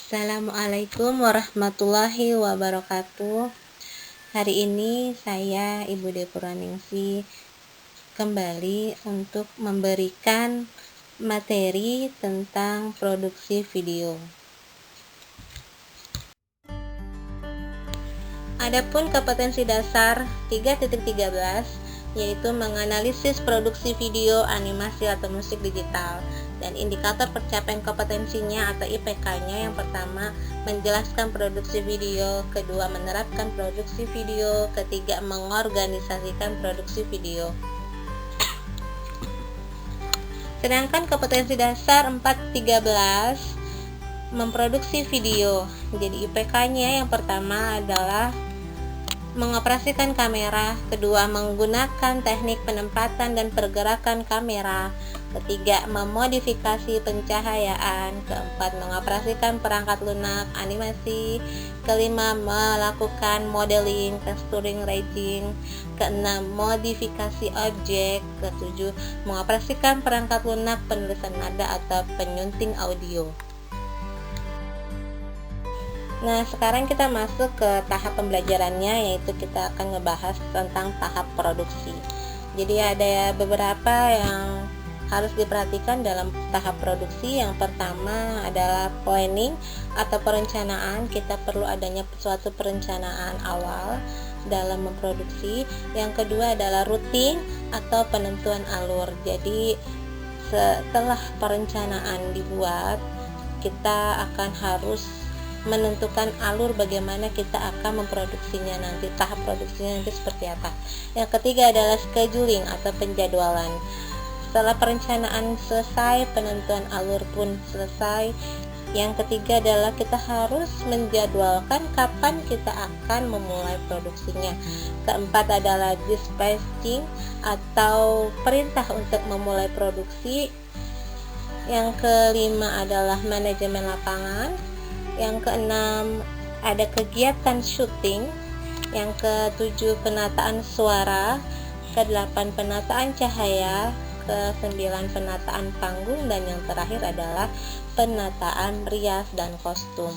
Assalamualaikum warahmatullahi wabarakatuh. Hari ini saya Ibu Depuraningsi kembali untuk memberikan materi tentang produksi video. Adapun kompetensi dasar 3.13 yaitu menganalisis produksi video, animasi atau musik digital, dan indikator pencapaian kompetensinya atau IPK-nya. Yang pertama, menjelaskan produksi video, kedua, menerapkan produksi video, ketiga, mengorganisasikan produksi video. Sedangkan kompetensi dasar 4.13 memproduksi video. Jadi IPK-nya yang pertama adalah mengoperasikan kamera, kedua, menggunakan teknik penempatan dan pergerakan kamera, ketiga, memodifikasi pencahayaan, keempat, mengoperasikan perangkat lunak animasi, kelima, melakukan modeling, texturing, rigging, keenam, modifikasi objek, ketujuh, mengoperasikan perangkat lunak penulisan nada atau penyunting audio. Nah, sekarang kita masuk ke tahap pembelajarannya, yaitu kita akan ngebahas tentang tahap produksi. Jadi ada beberapa yang harus diperhatikan dalam tahap produksi. Yang pertama adalah planning atau perencanaan. Kita perlu adanya suatu perencanaan awal dalam memproduksi. Yang kedua adalah routing atau penentuan alur. Jadi setelah perencanaan dibuat, kita akan harus menentukan alur bagaimana kita akan memproduksinya nanti, tahap produksinya nanti seperti apa. Yang ketiga adalah scheduling atau penjadwalan. Setelah perencanaan selesai, penentuan alur pun selesai. Yang ketiga adalah kita harus menjadwalkan kapan kita akan memulai produksinya. Keempat adalah dispatching atau perintah untuk memulai produksi. Yang kelima adalah manajemen lapangan. Yang keenam ada kegiatan syuting. Yang ketujuh penataan suara. Kedelapan penataan cahaya. Kesembilan penataan panggung. Dan yang terakhir adalah penataan rias dan kostum.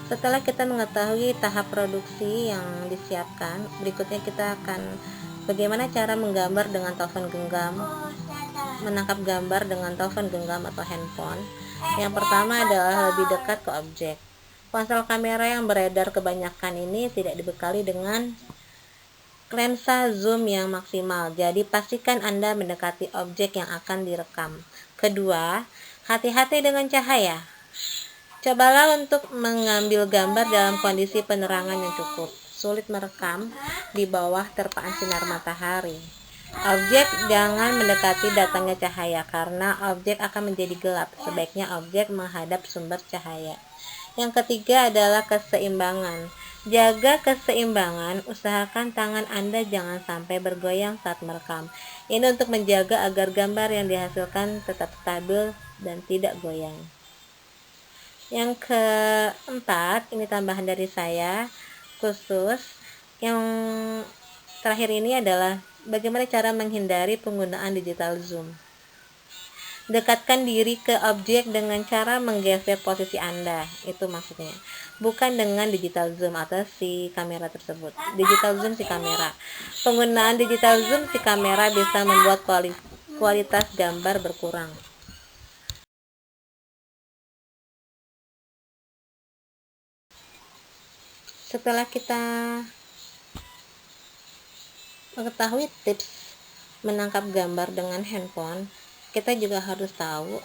Setelah kita mengetahui tahap produksi yang disiapkan, berikutnya kita akan bagaimana cara menggambar dengan telepon genggam, menangkap gambar dengan telepon genggam atau handphone. Yang pertama adalah lebih dekat ke objek. Ponsel kamera yang beredar kebanyakan ini tidak dibekali dengan lensa zoom yang maksimal, jadi pastikan Anda mendekati objek yang akan direkam. Kedua, hati-hati dengan cahaya. Cobalah untuk mengambil gambar dalam kondisi penerangan yang cukup. Sulit merekam di bawah terpaan sinar matahari. Objek jangan mendekati datangnya cahaya karena objek akan menjadi gelap. Sebaiknya objek menghadap sumber cahaya. Yang ketiga adalah keseimbangan. Jaga keseimbangan, usahakan tangan Anda jangan sampai bergoyang saat merekam. Ini untuk menjaga agar gambar yang dihasilkan tetap stabil dan tidak goyang. Yang keempat, ini tambahan dari saya khusus. Yang terakhir ini adalah bagaimana cara menghindari penggunaan digital zoom. Dekatkan diri ke objek dengan cara menggeser posisi Anda, itu maksudnya. Bukan dengan digital zoom atau si kamera tersebut. Digital zoom si kamera. Penggunaan digital zoom si kamera bisa membuat kualitas gambar berkurang. Setelah kita mengetahui tips menangkap gambar dengan handphone, kita juga harus tahu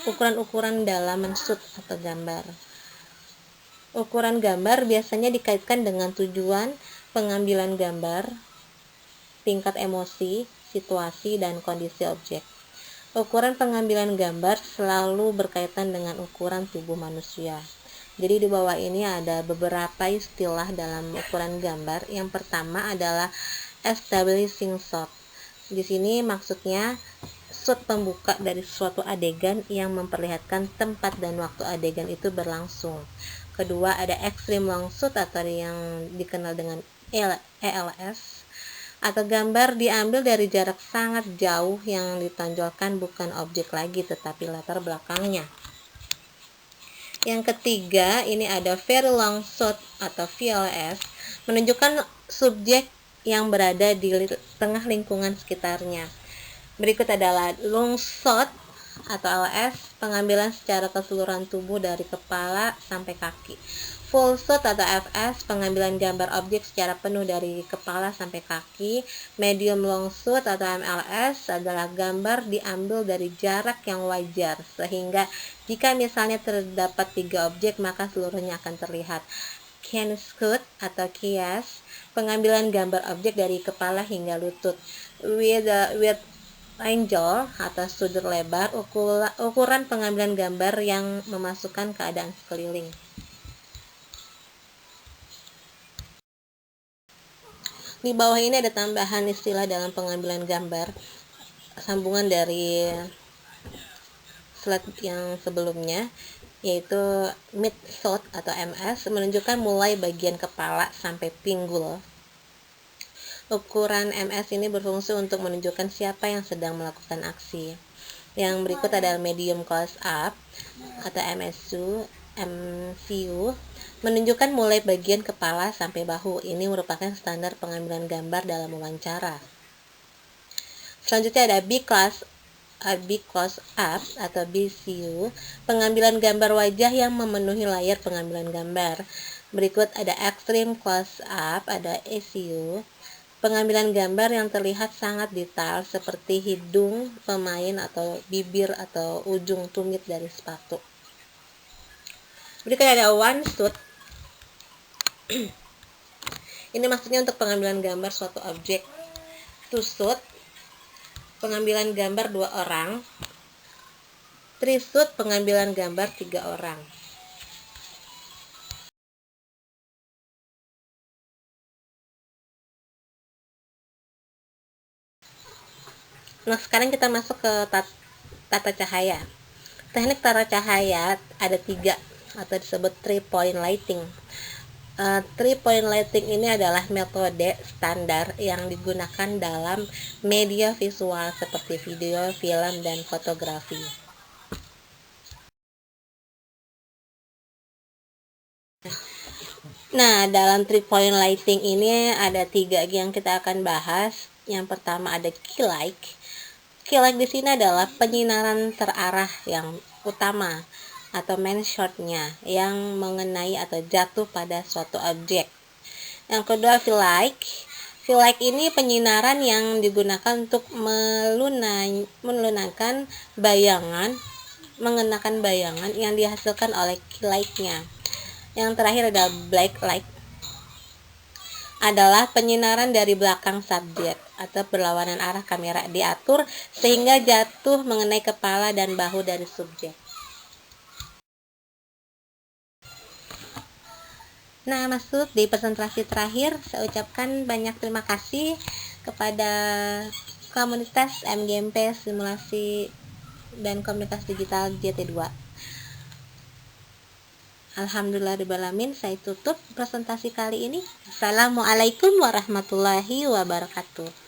ukuran-ukuran dalam men-shoot atau gambar. Ukuran gambar biasanya dikaitkan dengan tujuan pengambilan gambar, tingkat emosi, situasi, dan kondisi objek. Ukuran pengambilan gambar selalu berkaitan dengan ukuran tubuh manusia. Jadi di bawah ini ada beberapa istilah dalam ukuran gambar. Yang pertama adalah establishing shot. Di sini maksudnya shot pembuka dari suatu adegan yang memperlihatkan tempat dan waktu adegan itu berlangsung. Kedua ada extreme long shot atau yang dikenal dengan ELS atau gambar diambil dari jarak sangat jauh, yang ditonjolkan bukan objek lagi tetapi latar belakangnya. Yang ketiga, ini ada very long shot atau VLS, menunjukkan subjek yang berada di tengah lingkungan sekitarnya. Berikut adalah long shot atau LS, pengambilan secara keseluruhan tubuh dari kepala sampai kaki. Full shot atau FS, pengambilan gambar objek secara penuh dari kepala sampai kaki. Medium long shot atau MLS adalah gambar diambil dari jarak yang wajar, sehingga jika misalnya terdapat 3 objek maka seluruhnya akan terlihat. Kinesis atau kias, pengambilan gambar objek dari kepala hingga lutut. With angle atau sudut lebar, ukuran pengambilan gambar yang memasukkan keadaan sekeliling. Di bawah ini ada tambahan istilah dalam pengambilan gambar, sambungan dari slide yang sebelumnya, yaitu mid shot atau MS, menunjukkan mulai bagian kepala sampai pinggul. Ukuran MS ini berfungsi untuk menunjukkan siapa yang sedang melakukan aksi. Yang berikut adalah medium close up atau MCU, menunjukkan mulai bagian kepala sampai bahu. Ini merupakan standar pengambilan gambar dalam wawancara. Selanjutnya ada big close up atau BCU, pengambilan gambar wajah yang memenuhi layar pengambilan gambar. Berikut ada extreme close up, ada ECU, pengambilan gambar yang terlihat sangat detail seperti hidung pemain atau bibir atau ujung tumit dari sepatu. Berikut ada one shot. Ini maksudnya untuk pengambilan gambar suatu objek. Two shot, pengambilan gambar 2 orang. Three shot, pengambilan gambar 3 orang. Nah, sekarang kita masuk ke tata cahaya. Teknik tata cahaya ada 3 atau disebut 3-point lighting. 3-point lighting ini adalah metode standar yang digunakan dalam media visual seperti video, film, dan fotografi. Nah, dalam 3-point lighting ini ada 3 yang kita akan bahas. Yang pertama ada key light. Key light di sini adalah penyinaran terarah yang utama atau main shot-nya yang mengenai atau jatuh pada suatu objek. Yang kedua fill light. Fill light ini penyinaran yang digunakan untuk melunakkan bayangan, mengenakan bayangan yang dihasilkan oleh key light-nya. Yang terakhir ada black light, adalah penyinaran dari belakang subjek atau berlawanan arah kamera, diatur sehingga jatuh mengenai kepala dan bahu dari subjek. Nah, masuk di presentasi terakhir, saya ucapkan banyak terima kasih kepada komunitas MGMP Simulasi dan Komunikasi Digital JT2. Alhamdulillahirrahmanirrahim, saya tutup presentasi kali ini. Assalamualaikum warahmatullahi wabarakatuh.